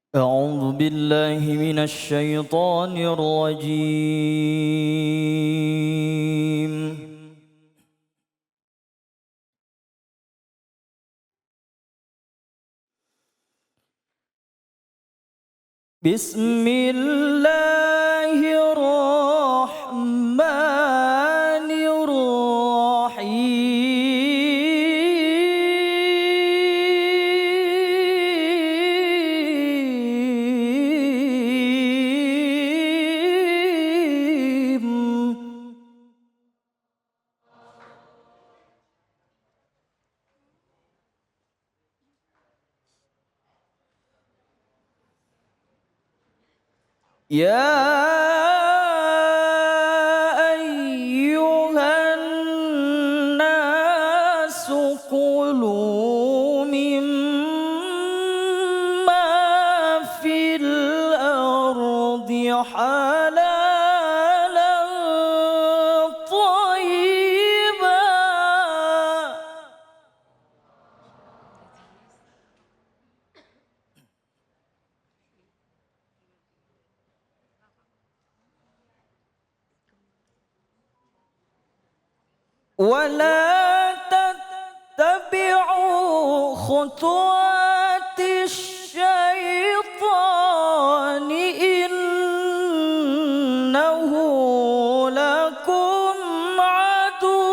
أعوذ بالله من الشيطان الرجيم. بسم الله الرحمن الرحيم. يا أيها الناس كلوا مما في الأرض حلالا طيبا ولا تتبعوا خطوات الشيطان إنه لكم عدو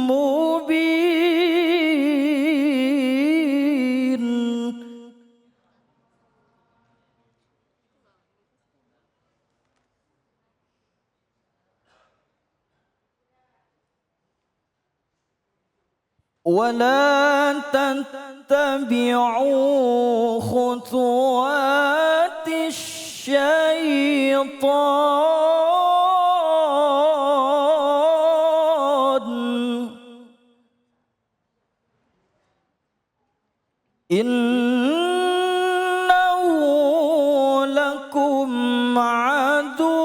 مبين. ولا تتبعوا خطوات الشيطان إنه لكم عدو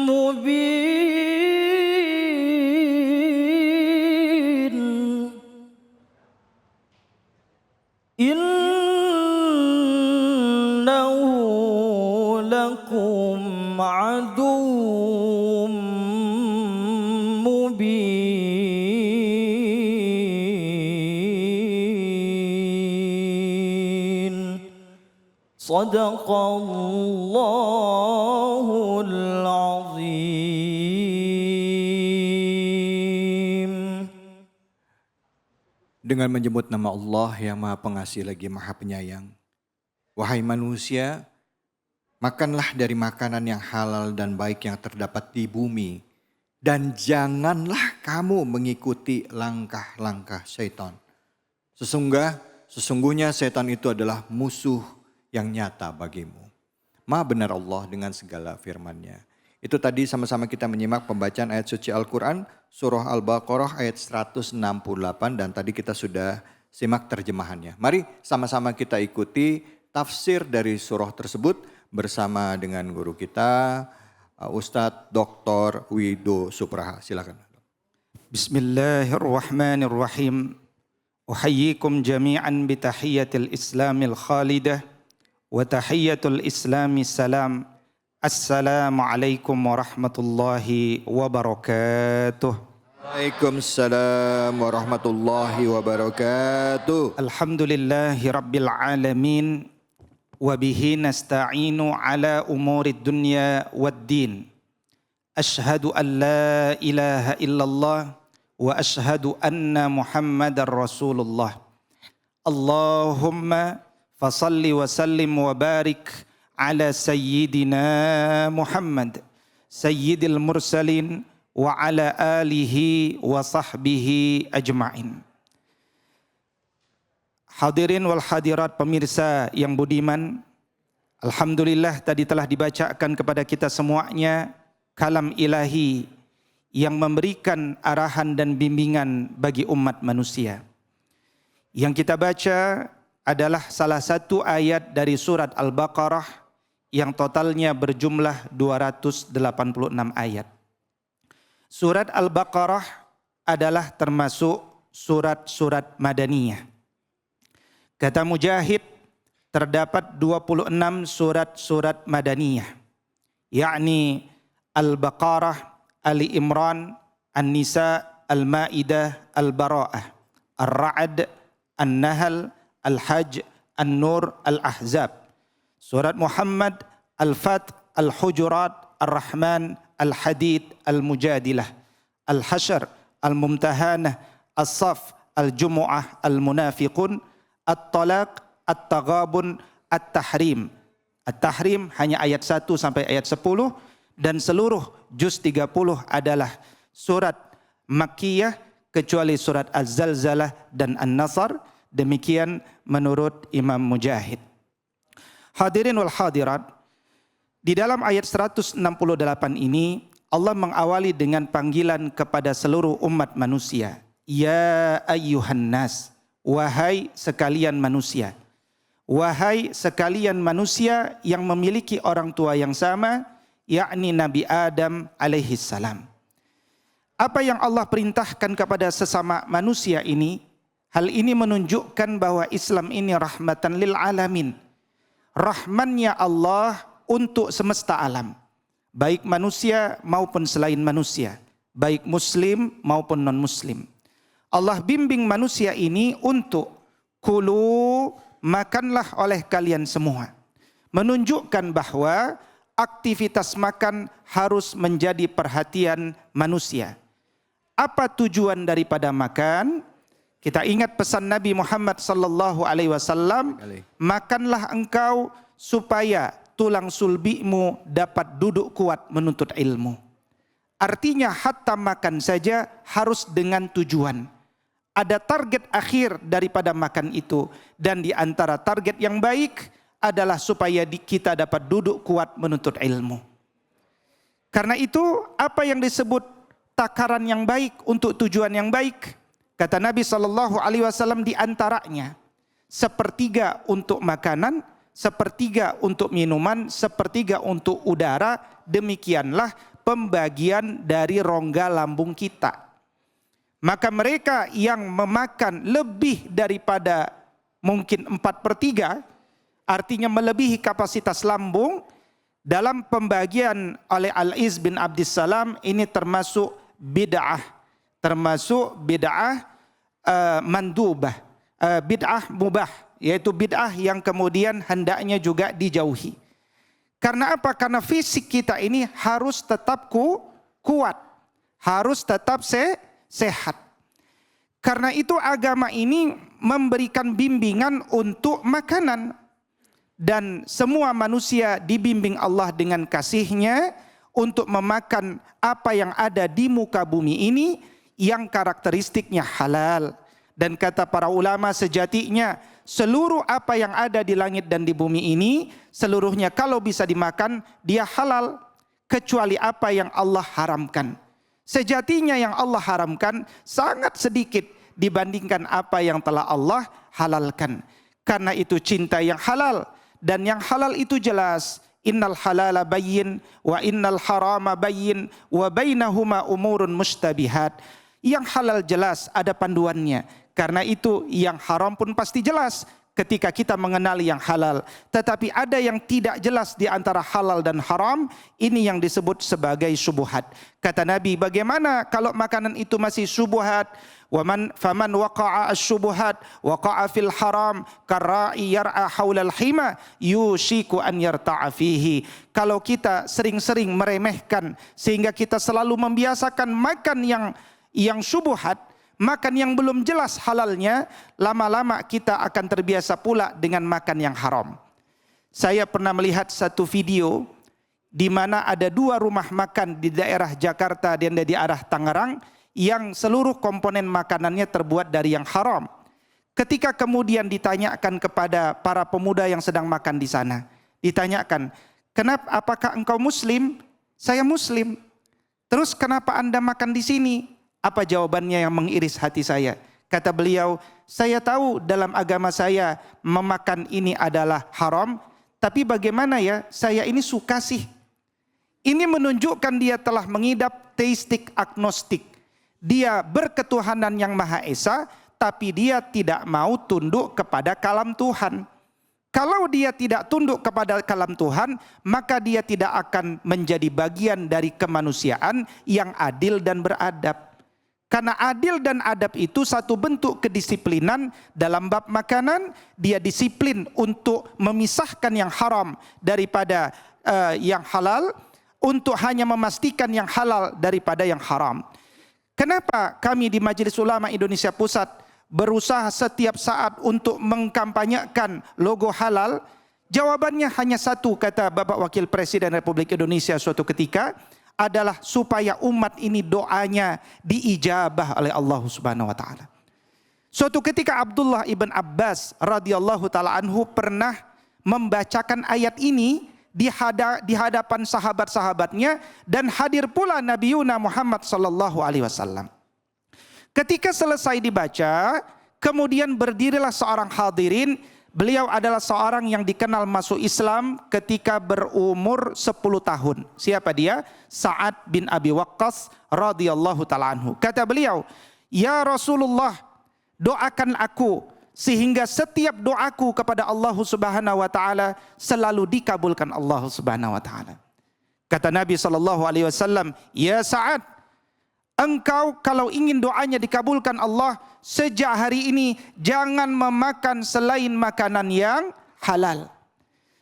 مبين. إنه لكم عدو مبين. صدق الله العظيم. Dengan menyebut nama Allah yang Maha Pengasih lagi Maha Penyayang. Wahai manusia, makanlah dari makanan yang halal dan baik yang terdapat di bumi. Dan janganlah kamu mengikuti langkah-langkah syaitan. Sesungguhnya syaitan itu adalah musuh yang nyata bagimu. Maha benar Allah dengan segala firman-Nya. Itu tadi sama-sama kita menyimak pembacaan ayat suci Al-Quran, surah Al-Baqarah ayat 168 dan tadi kita sudah simak terjemahannya. Mari sama-sama kita ikuti tafsir dari surah tersebut bersama dengan guru kita, Ustadz Dr. Wido Supraha. Silakan. Bismillahirrahmanirrahim. Uhayyikum jami'an bitahiyyatil islamil khalidah wa tahiyyatul islami salam. Assalamualaikum warahmatullahi wabarakatuh. Waalaikumsalam warahmatullahi wabarakatuh. Alhamdulillahi rabbil alamin. Wabihi nasta'inu ala umurid dunya waddin. Ashhadu an la ilaha illallah wa ashhadu anna Muhammadar Rasulullah. Allahumma fasalli wa sallim wa barik ala sayyidina Muhammad sayyidil mursalin wa ala alihi wa sahbihi ajma'in. Hadirin wal hadirat pemirsa yang budiman, alhamdulillah tadi telah dibacakan kepada kita semuanya kalam ilahi yang memberikan arahan dan bimbingan bagi umat manusia. Yang kita baca adalah salah satu ayat dari surat Al-Baqarah yang totalnya berjumlah 286 ayat. Surat Al-Baqarah adalah termasuk surat-surat Madaniyah. Kata Mujahid, terdapat 26 surat-surat Madaniyah, yakni Al-Baqarah, Ali Imran, An-Nisa, Al-Ma'idah, Al-Bara'ah, Ar-Ra'd, An-Nahl, Al-Hajj, An-Nur, Al-Ahzab. Surat Muhammad, Al-Fath, Al-Hujurat, Ar-Rahman, Al-Hadid, Al-Mujadilah, Al-Hashr, Al-Mumtahanah, As-Saf, Al-Jumu'ah, Al-Munafiqun, At-Talaq, At-Taghabun, At-Tahrim. At-Tahrim hanya ayat 1 sampai ayat 10 dan seluruh juz 30 adalah surat Makkiyah kecuali surat Az-Zalzalah dan An-Nasr. Demikian menurut Imam Mujahid. Hadirin wal hadirat, di dalam ayat 168 ini Allah mengawali dengan panggilan kepada seluruh umat manusia. Ya ayyuhan nas, wahai sekalian manusia. Wahai sekalian manusia yang memiliki orang tua yang sama, yakni Nabi Adam alaihi salam. Apa yang Allah perintahkan kepada sesama manusia ini, hal ini menunjukkan bahwa Islam ini rahmatan lil alamin. Rahmannya Allah untuk semesta alam, baik manusia maupun selain manusia, baik muslim maupun non muslim. Allah bimbing manusia ini untuk kulu, makanlah oleh kalian semua, menunjukkan bahwa aktivitas makan harus menjadi perhatian manusia. Apa tujuan daripada makan? Kita ingat pesan Nabi Muhammad sallallahu alaihi wasallam, makanlah engkau supaya tulang sulbimu dapat duduk kuat menuntut ilmu. Artinya hatta makan saja harus dengan tujuan. Ada target akhir daripada makan itu, dan di antara target yang baik adalah supaya kita dapat duduk kuat menuntut ilmu. Karena itu apa yang disebut takaran yang baik untuk tujuan yang baik, kata Nabi SAW, di antaranya 1/3 untuk makanan, 1/3 untuk minuman, 1/3 untuk udara. Demikianlah pembagian dari rongga lambung kita. Maka mereka yang memakan lebih daripada mungkin 4/3, artinya melebihi kapasitas lambung, dalam pembagian oleh Al-Iz bin Abdissalam ini termasuk bid'ah, mandubah, bid'ah mubah, yaitu bid'ah yang kemudian hendaknya juga dijauhi. Karena apa? Karena fisik kita ini harus tetap kuat, harus tetap sehat. Karena itu agama ini memberikan bimbingan untuk makanan, dan semua manusia dibimbing Allah dengan kasih-Nya untuk memakan apa yang ada di muka bumi ini yang karakteristiknya halal. Dan kata para ulama, sejatinya seluruh apa yang ada di langit dan di bumi ini, seluruhnya kalau bisa dimakan dia halal, kecuali apa yang Allah haramkan. Sejatinya yang Allah haramkan sangat sedikit dibandingkan apa yang telah Allah halalkan. Karena itu cinta yang halal, dan yang halal itu jelas. Innal halala bayyin wa innal harama bayyin wa bainahuma umurun mustabihat. Yang halal jelas, ada panduannya. Karena itu yang haram pun pasti jelas ketika kita mengenali yang halal. Tetapi ada yang tidak jelas di antara halal dan haram, ini yang disebut sebagai syubhat. Kata Nabi, bagaimana kalau makanan itu masih syubhat? Faman waqa'a asy-syubuhat waqa'a fil haram karra'i yar'a haulal hima yushiku an yarta'a fihi. Kalau kita sering-sering meremehkan sehingga kita selalu membiasakan makan yang syubhat, makan yang belum jelas halalnya, lama-lama kita akan terbiasa pula dengan makan yang haram. Saya pernah melihat satu video di mana ada 2 rumah makan di daerah Jakarta dan di arah Tangerang yang seluruh komponen makanannya terbuat dari yang haram. Ketika kemudian ditanyakan kepada para pemuda yang sedang makan di sana, ditanyakan, "Kenapa? Apakah engkau muslim?" "Saya muslim." "Terus kenapa Anda makan di sini?" Apa jawabannya yang mengiris hati saya? Kata beliau, "Saya tahu dalam agama saya memakan ini adalah haram, tapi bagaimana ya, saya ini suka sih." Ini menunjukkan dia telah mengidap teistik agnostik. dia berketuhanan yang Maha Esa, tapi dia tidak mau tunduk kepada kalam Tuhan. Kalau dia tidak tunduk kepada kalam Tuhan, maka dia tidak akan menjadi bagian dari kemanusiaan yang adil dan beradab. Karena adil dan adab itu satu bentuk kedisiplinan dalam bab makanan. Dia disiplin untuk memisahkan yang haram daripada yang halal, untuk hanya memastikan yang halal daripada yang haram. Kenapa kami di Majelis Ulama Indonesia Pusat berusaha setiap saat untuk mengkampanyekan logo halal? Jawabannya hanya satu, kata Bapak Wakil Presiden Republik Indonesia suatu ketika, adalah supaya umat ini doanya diijabah oleh Allah Subhanahu wa taala. Suatu ketika Abdullah ibn Abbas radhiyallahu taala anhu pernah membacakan ayat ini di hadapan sahabat-sahabatnya, dan hadir pula Nabi Muhammad sallallahu alaihi wasallam. Ketika selesai dibaca, kemudian berdirilah seorang hadirin. Beliau adalah seorang yang dikenal masuk Islam ketika berumur 10 tahun. Siapa dia? Sa'ad bin Abi Waqqas radhiyallahu ta'ala anhu. Kata beliau, "Ya Rasulullah, doakan aku sehingga setiap doaku kepada Allah Subhanahu wa taala selalu dikabulkan Allah Subhanahu wa taala." Kata Nabi sallallahu alaihi wasallam, "Ya Sa'ad, engkau kalau ingin doanya dikabulkan Allah, sejak hari ini jangan memakan selain makanan yang halal.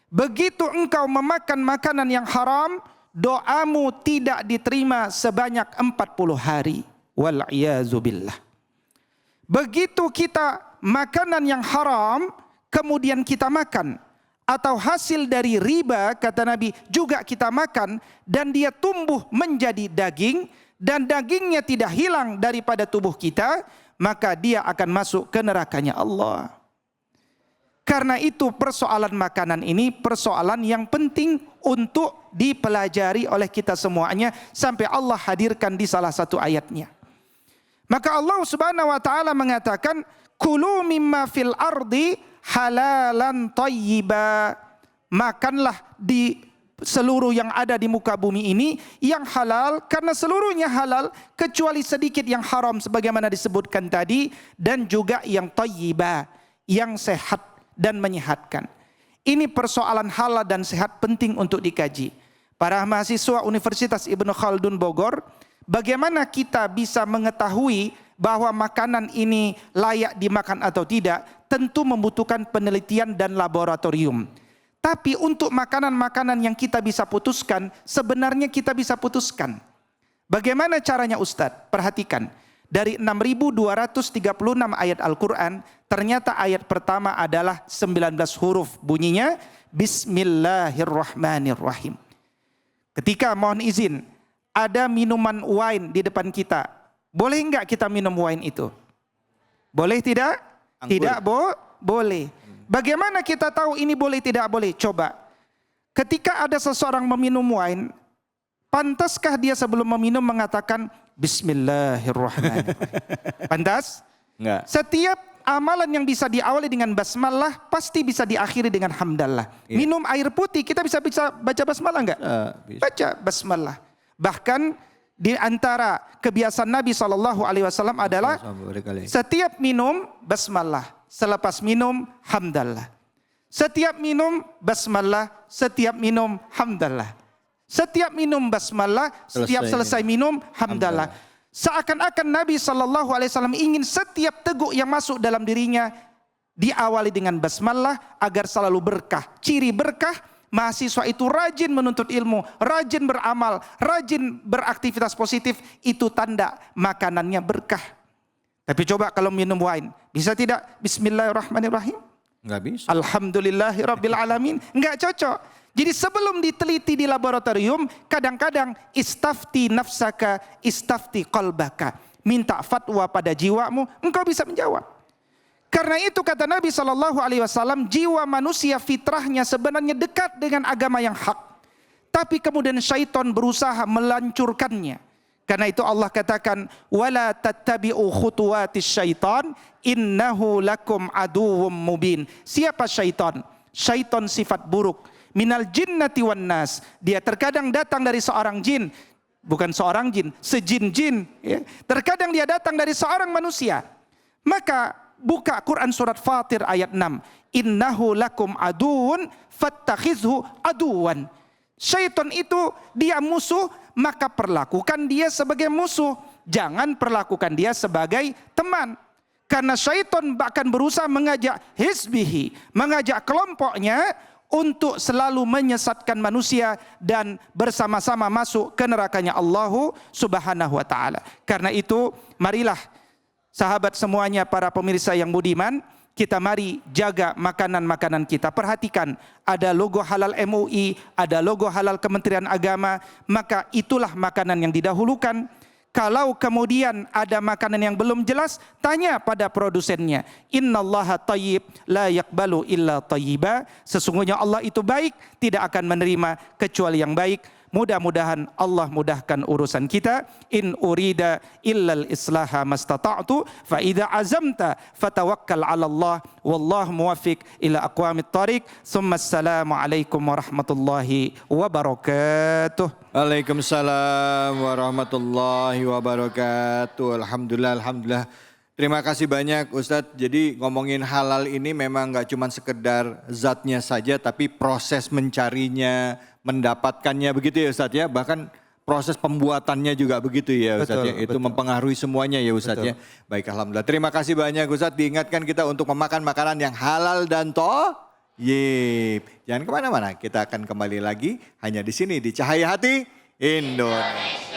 Begitu engkau memakan makanan yang haram, doamu tidak diterima sebanyak 40 hari. Wal'iyazubillah." Begitu kita makanan yang haram, kemudian kita makan, atau hasil dari riba, kata Nabi, juga kita makan, dan dia tumbuh menjadi daging, dan dagingnya tidak hilang daripada tubuh kita, maka dia akan masuk ke nerakanya Allah. Karena itu persoalan makanan ini persoalan yang penting untuk dipelajari oleh kita semuanya, sampai Allah hadirkan di salah satu ayatnya. Maka Allah Subhanahu wa taala mengatakan, "Kulu mimma fil ardi halalan thayyiba." Makanlah di seluruh yang ada di muka bumi ini yang halal, karena seluruhnya halal kecuali sedikit yang haram sebagaimana disebutkan tadi, dan juga yang thayyiba, yang sehat dan menyehatkan. Ini persoalan halal dan sehat penting untuk dikaji. Para mahasiswa Universitas Ibnu Khaldun Bogor, bagaimana kita bisa mengetahui bahwa makanan ini layak dimakan atau tidak? Tentu membutuhkan penelitian dan laboratorium. Tapi untuk makanan-makanan yang kita bisa putuskan, sebenarnya kita bisa putuskan. Bagaimana caranya Ustadz? Perhatikan. Dari 6.236 ayat Al-Quran, ternyata ayat pertama adalah 19 huruf. Bunyinya, Bismillahirrahmanirrahim. Ketika, mohon izin, ada minuman wine di depan kita, boleh enggak kita minum wine itu? Boleh tidak? Anggur. Tidak boleh. Bagaimana kita tahu ini boleh tidak boleh? Coba. Ketika ada seseorang meminum wine, pantaskah dia sebelum meminum mengatakan Bismillahirrahmanirrahim? Pantas? Enggak. Setiap amalan yang bisa diawali dengan basmalah pasti bisa diakhiri dengan hamdallah. Iya. Minum air putih, kita bisa baca basmalah enggak? Bisa. Baca basmalah. Bahkan di antara kebiasaan Nabi SAW adalah setiap minum basmalah. Selepas minum, hamdallah. Setiap minum, basmalah. Setiap minum, hamdallah. Setiap minum, basmalah. Setiap selesai minum, hamdallah. Seakan-akan Nabi SAW ingin setiap teguk yang masuk dalam dirinya diawali dengan basmalah agar selalu berkah. Ciri berkah, mahasiswa itu rajin menuntut ilmu, rajin beramal, rajin beraktivitas positif. Itu tanda makanannya berkah. Tapi coba kalau minum wine, bisa tidak Bismillahirrahmanirrahim? Enggak bisa. Alhamdulillahirabbil alamin. Enggak cocok. Jadi sebelum diteliti di laboratorium, kadang-kadang istafti nafsaka, istafti qalbaka. Minta fatwa pada jiwamu, engkau bisa menjawab. Karena itu kata Nabi SAW, jiwa manusia fitrahnya sebenarnya dekat dengan agama yang hak. Tapi kemudian syaitan berusaha melancurkannya. Karena itu Allah katakan, wala tattabi'u khutuwatis syaitan innahu lakum aduwwum mubin. Siapa syaitan? Syaitan sifat buruk. Minal jinnati wan nas. Dia terkadang datang dari seorang jin bukan seorang jin, sejin-jin. Ya. Terkadang dia datang dari seorang manusia. Maka buka Quran surat Fatir ayat 6. Innahu lakum aduun fattakhizhu aduwan. Syaitan itu dia musuh, maka perlakukan dia sebagai musuh. Jangan perlakukan dia sebagai teman. Karena syaitan bahkan berusaha mengajak hizbihi, mengajak kelompoknya untuk selalu menyesatkan manusia dan bersama-sama masuk ke nerakanya Allah Subhanahu wa taala. Karena itu, marilah sahabat semuanya, para pemirsa yang budiman, kita mari jaga makanan-makanan kita. Perhatikan, ada logo halal MUI, ada logo halal Kementerian Agama, maka itulah makanan yang didahulukan. Kalau kemudian ada makanan yang belum jelas, tanya pada produsennya. Innallaha thayyib la yaqbalu illa thayyiba. Sesungguhnya Allah itu baik, tidak akan menerima kecuali yang baik. Mudah-mudahan Allah mudahkan urusan kita. In urida illal islaha mastata'tu fa idza azamta fatawakkal 'ala Allah wallahu muwaffiq ila aqwamit thariq. Assalamu alaikum warahmatullahi wabarakatuh. Waalaikumsalam warahmatullahi wabarakatuh. Alhamdulillah. Terima kasih banyak Ustadz. Jadi ngomongin halal ini memang gak cuma sekedar zatnya saja, tapi proses mencarinya, mendapatkannya begitu ya Ustadz ya. Bahkan proses pembuatannya juga begitu ya Ustadz ya. Itu mempengaruhi semuanya ya Ustadz ya. Baik, Alhamdulillah. Terima kasih banyak Ustadz. Diingatkan kita untuk memakan makanan yang halal dan thayyib. Jangan kemana-mana, kita akan kembali lagi hanya di sini di Cahaya Hati Indonesia.